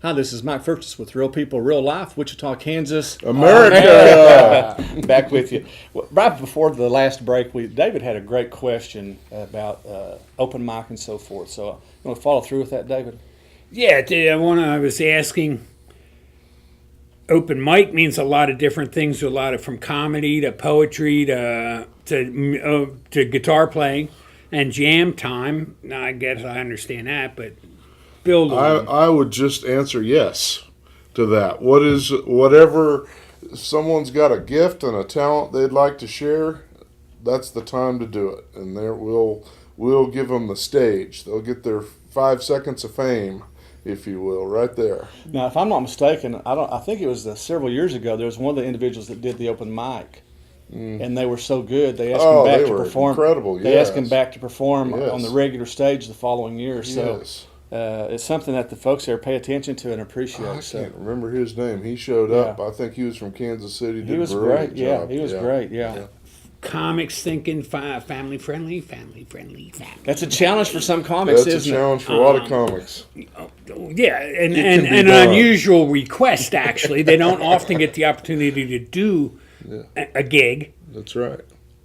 Hi, this is Mike Furtis with Real People, Real Life, Wichita, Kansas. America! Back with you. Well, right before the last break, David had a great question about open mic and so forth. So you want to follow through with that, David? Yeah, I was asking. Open mic means a lot of different things. A lot of from comedy to poetry to guitar playing and jam time. Now, I guess I understand that, but build on. I would just answer yes to that. Whatever someone's got a gift and a talent they'd like to share, that's the time to do it. And we'll give them the stage. They'll get their 5 seconds of fame, if you will, right there. Now, if I'm not mistaken, I think it was several years ago. There was one of the individuals that did the open mic, and they were so good. They asked him back to perform. Incredible. They asked him back to perform Yes. on the regular stage the following year. So Yes. it's something that the folks there pay attention to and appreciate. I can't remember his name. He showed up. I think he was from Kansas City. He was great. Yeah, he was great. Yeah. Comics thinking family friendly. That's a challenge for some comics, That's isn't a challenge for a lot of comics. Yeah, and can be an done. unusual request. Actually, they don't often get the opportunity to do a gig That's right.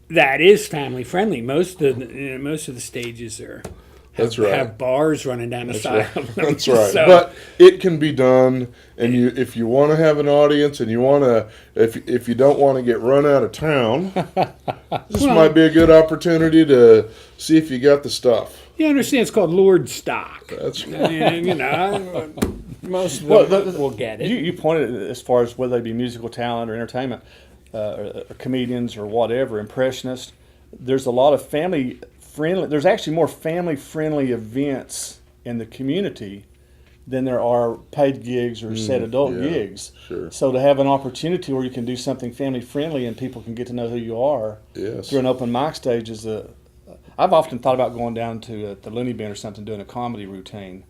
that is family friendly. Most of the stages That's right. have bars running down the side of them. That's right. So, But it can be done, and if you want to have an audience, and you want to, if you don't want to get run out of town, this might be a good opportunity to see if you got the stuff. you understand, it's called Lordstock. That's I mean, most of them will get it. You pointed as far as whether they be musical talent or entertainment, or comedians or whatever, impressionists. There's a lot of family friendly. There's actually more family friendly events in the community than there are paid gigs or set adult gigs. Sure. So to have an opportunity where you can do something family friendly and people can get to know who you are Yes. through an open mic stage is I've often thought about going down to the Looney Bin or something, doing a comedy routine.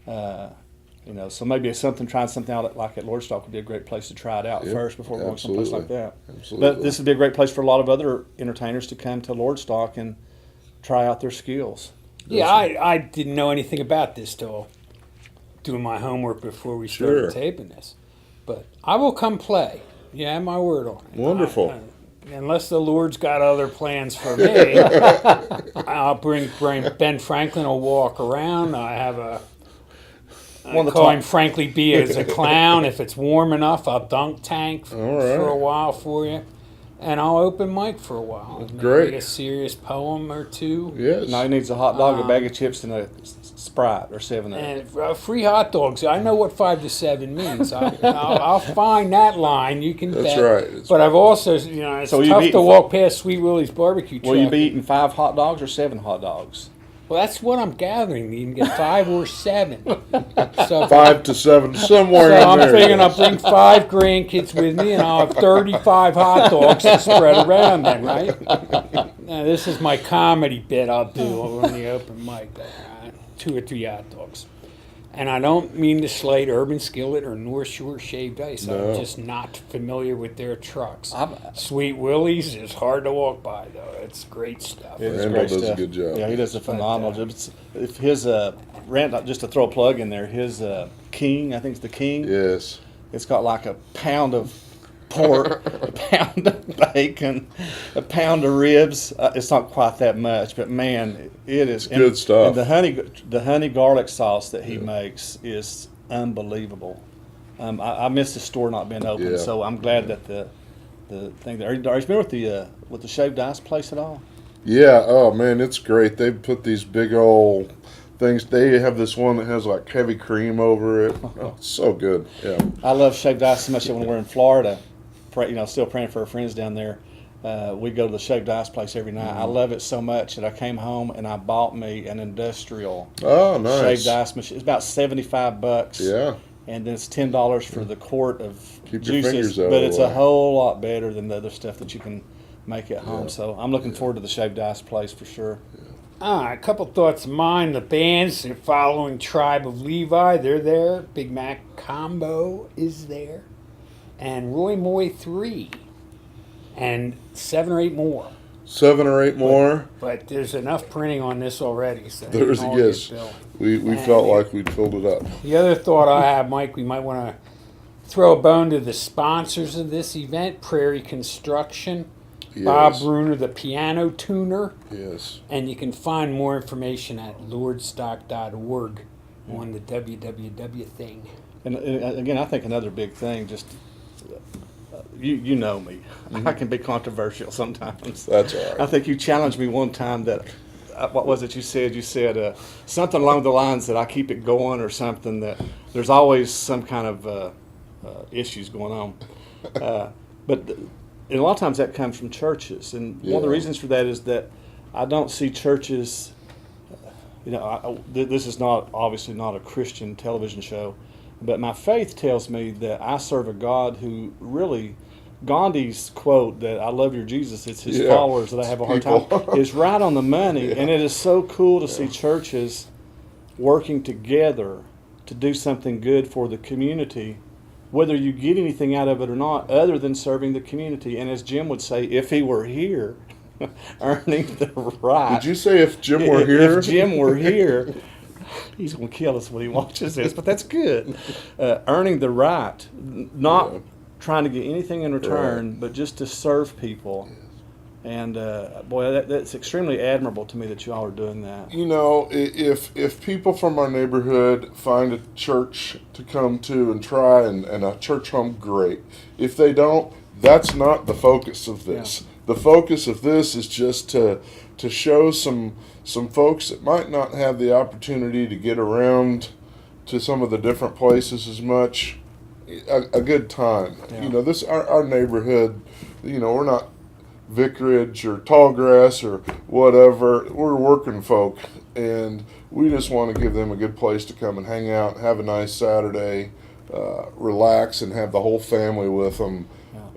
So maybe trying something out like at Lordstock would be a great place to try it out first before going someplace like that. Absolutely. But this would be a great place for a lot of other entertainers to come to Lordstock and try out their skills. Yeah, I didn't know anything about this till doing my homework before we started taping this. But I will come play. You have my word on it. Wonderful. Unless the Lord's got other plans for me, I'll bring Ben Franklin will walk around. I have call him Frankly B as a clown. If it's warm enough, I'll dunk tank for a while for you. And I'll open mic for a while. Great. Maybe a serious poem or two. Yes. Now he needs a hot dog, a bag of chips, and a Sprite or 7 Up. And free hot dogs. I know what 5 to 7 means. I'll find that line. You can bet. That's right. But I've also, it's tough to walk past Sweet Willie's barbecue truck. Will you be eating 5 hot dogs or 7 hot dogs? Well, that's what I'm gathering. You can get 5 or 7. So 5 to 7, somewhere So in I'm there. figuring I'll bring 5 grandkids with me, and I'll have 35 hot dogs to spread around then, right? Now, this is my comedy bit I'll do on the open mic. 2 or 3 hot dogs. And I don't mean to slight Urban Skillet or North Shore Shaved Ice. No. I'm just not familiar with their trucks. Sweet Willie's is hard to walk by, though. It's great stuff. Randall does a good job. Yeah, he does a phenomenal job. If his Rand, just to throw a plug in there, his King, I think it's the King. Yes. It's got like a pound of pork, a pound of bacon, a pound of ribs. It's not quite that much, but man, it is good stuff. And the honey garlic sauce that he makes is unbelievable. I miss the store not being open, so I'm glad that the thing there. Are you familiar with the shaved ice place at all? Yeah. Oh man, it's great. They put these big old things. They have this one that has like heavy cream over it. Oh, it's so good. Yeah. I love shaved ice so much that when we're in Florida, still praying for our friends down there, we go to the shaved ice place every night. I love it so much that I came home and I bought me an industrial nice. shaved ice machine. It's about $75. Yeah. And then it's $10 for the quart of Keep your juices. fingers out of But the it's way. a whole lot better than the other stuff that you can make at home. So I'm looking forward to the shaved ice place for sure. A couple thoughts of mine. The bands following Tribe of Levi, they're there. Big Mac Combo is there. And Roy Moy 3. And 7 or 8 more. 7 or 8 more. But there's enough printing on this already. So There's it can a all yes. get built. We felt like we'd filled it up. The other thought I have, Mike, we might want to throw a bone to the sponsors of this event, Prairie Construction, Bob Yes. Bruner, the piano tuner, Yes. and you can find more information at lordstock.org on the www thing. And again, I think another big thing, just you know me, I can be controversial sometimes. That's all right. I think you challenged me one time that what was it you said? You said something along the lines that I keep it going, or something, that there's always some kind of issues going on. And a lot of times that comes from churches, and one of the Yeah. reasons for that is that I don't see churches. This is not obviously not a Christian television show, but my faith tells me that I serve a God who really, Gandhi's quote that "I love your Jesus," it's his Yeah, followers that I have a hard time, people. is right on the money, Yeah. and it is so cool to see churches working together to do something good for the community, whether you get anything out of it or not, other than serving the community. And as Jim would say, if he were here, earning the right. Did you say if Jim were here? If Jim were here, he's going to kill us when he watches this, but that's good. Earning the right, not Yeah. trying to get anything in return, Right. but just to serve people. And boy, that's extremely admirable to me that you all are doing that. You know, if people from our neighborhood find a church to come to and try and a church home, great. If they don't, that's not the focus of this. The focus of this is just to show some folks that might not have the opportunity to get around to some of the different places as much, a good time. Yeah. You know, this our neighborhood, you know, we're not Vicarage or Tallgrass or whatever. We're working folk, and we just want to give them a good place to come and hang out, have a nice Saturday, relax, and have the whole family with them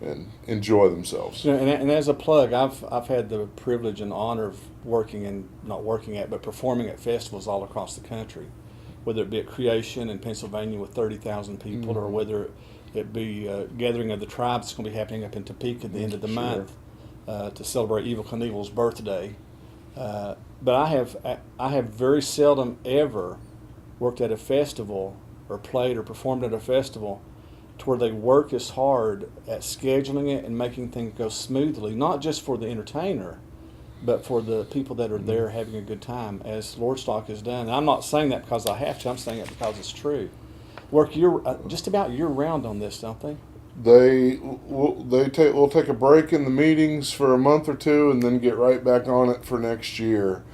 and enjoy themselves. You know, and as a plug, I've had the privilege and honor of performing at festivals all across the country, whether it be at Creation in Pennsylvania with 30,000 people, or whether it be Gathering of the Tribes that's going to be happening up in Topeka at the end of the month to celebrate Evel Knievel's birthday. But I have very seldom ever worked at a festival or played or performed at a festival to where they work as hard at scheduling it and making things go smoothly, not just for the entertainer, but for the people that are there having a good time, as Lordstock has done. And I'm not saying that because I have to, I'm saying it because it's true. Work just about year-round on this, don't they? We'll take a break in the meetings for a month or two and then get right back on it for next year.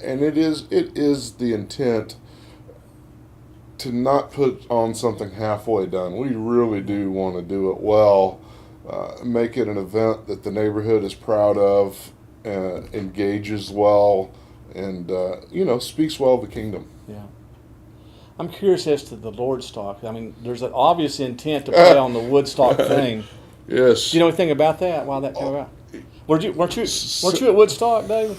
And it is the intent to not put on something halfway done. We really do want to do it well, make it an event that the neighborhood is proud of, engages well, and speaks well of the kingdom. Yeah. I'm curious as to the Lordstock. I mean, there's an obvious intent to play on the Woodstock thing. Yes. Do you know anything about that? Why that came about? Weren't you at Woodstock, David?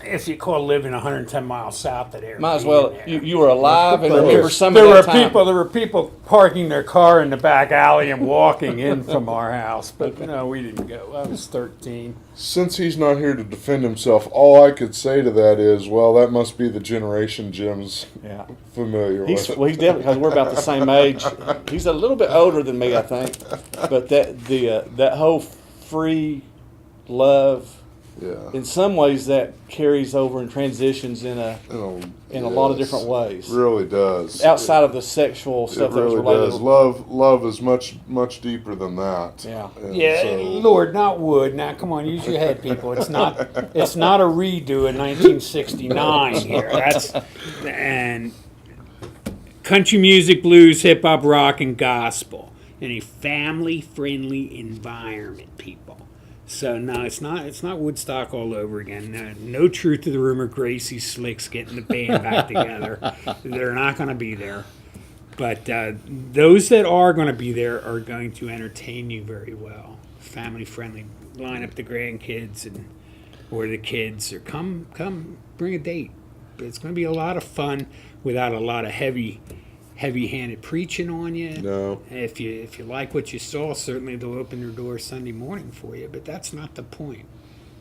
If you call living 110 miles south of there, Might as well. You were alive and There remember was- some There of were that time. people. There were people parking their car in the back alley and walking in from our house. But no, we didn't go. I was 13. Since he's not here to defend himself, all I could say to that is, well, that must be the generation Jim's Yeah. familiar He's with. definitely, because we're about the same age. He's a little bit older than me, I think. But that whole free love, Yeah. in some ways, that carries over and transitions in a lot of Yes. different ways. Really does. Outside of the sexual It stuff that was really related. does. Love is much deeper than that. Yeah. And Yeah, so- Lord, not wood. Now, come on, use your head, people. It's not a redo in 1969 here. And country music, blues, hip hop, rock, and gospel in a family-friendly environment, people. So no, it's not Woodstock all over again. No truth to the rumor. Gracie Slick's getting the band back together. They're not going to be there. But those that are going to be there are going to entertain you very well. Family friendly. Line up the grandkids or the kids, or come bring a date. But it's going to be a lot of fun without a lot of heavy-handed preaching on you. No. If you like what you saw, certainly they'll open their doors Sunday morning for you. But that's not the point.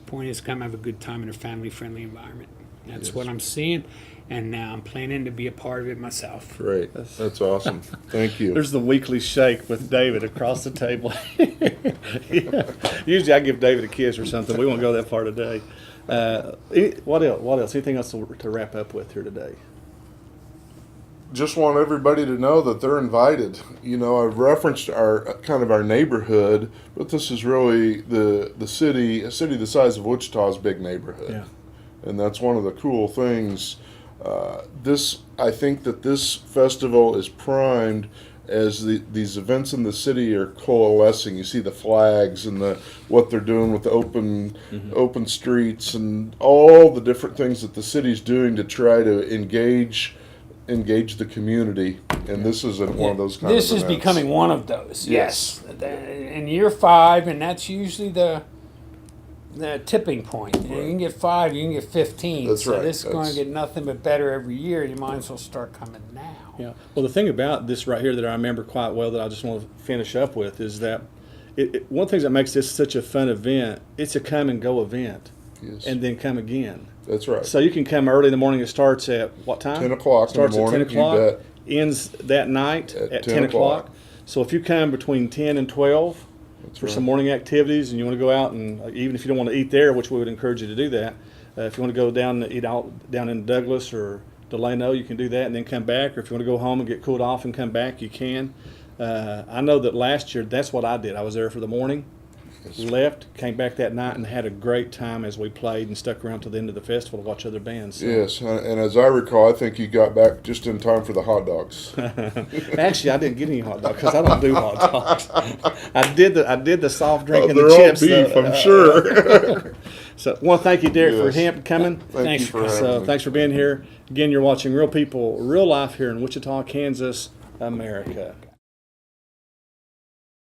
The point is come have a good time in a family-friendly environment. That's what I'm seeing, and now I'm planning to be a part of it myself. Great. That's awesome. Thank you. There's the weekly shake with David across the table. Yeah. Usually I give David a kiss or something. We won't go that far today. What else? What else? Anything else to wrap up with here today? Just want everybody to know that they're invited. You know, I've referenced our neighborhood, but this is really a city the size of Wichita's big neighborhood. Yeah. And that's one of the cool things. I think that this festival is primed as these events in the city are coalescing. You see the flags and what they're doing with the open streets and all the different things that the city's doing to try to engage the community. And this isn't one of those kind of events. This is becoming one of those. Yes. In year 5, and that's usually the tipping point. You can get 5, you can get 15. That's right. This is going to get nothing but better every year. You might as well start coming now. Yeah. Well, the thing about this right here that I remember quite well that I just want to finish up with is that one of the things that makes this such a fun event, it's a come and go event. Yes. And then come again. That's right. So you can come early in the morning. It starts at what time? 10 o'clock Starts in the morning. at 10 o'clock. You bet. Ends that night At at 10 10 o'clock. o'clock. So if you come between 10 and 12 for some morning activities and you want to go out and even if you don't want to eat there, which we would encourage you to do that, if you want to go down and eat out down in Douglas or Delano, you can do that and then come back. Or if you want to go home and get cooled off and come back, you can. I know that last year, that's what I did. I was there for the morning. Left, came back that night, and had a great time as we played and stuck around till the end of the festival to watch other bands. So. Yes, and as I recall, I think you got back just in time for the hot dogs. Actually, I didn't get any hot dogs because I don't do hot dogs. I did the soft drink and They're the all chips. beef, I'm sure. So, I want to thank you, Derek, Yes. for coming. Thank you for having me. Thanks for being here. Again, you're watching Real People, Real Life here in Wichita, Kansas, America.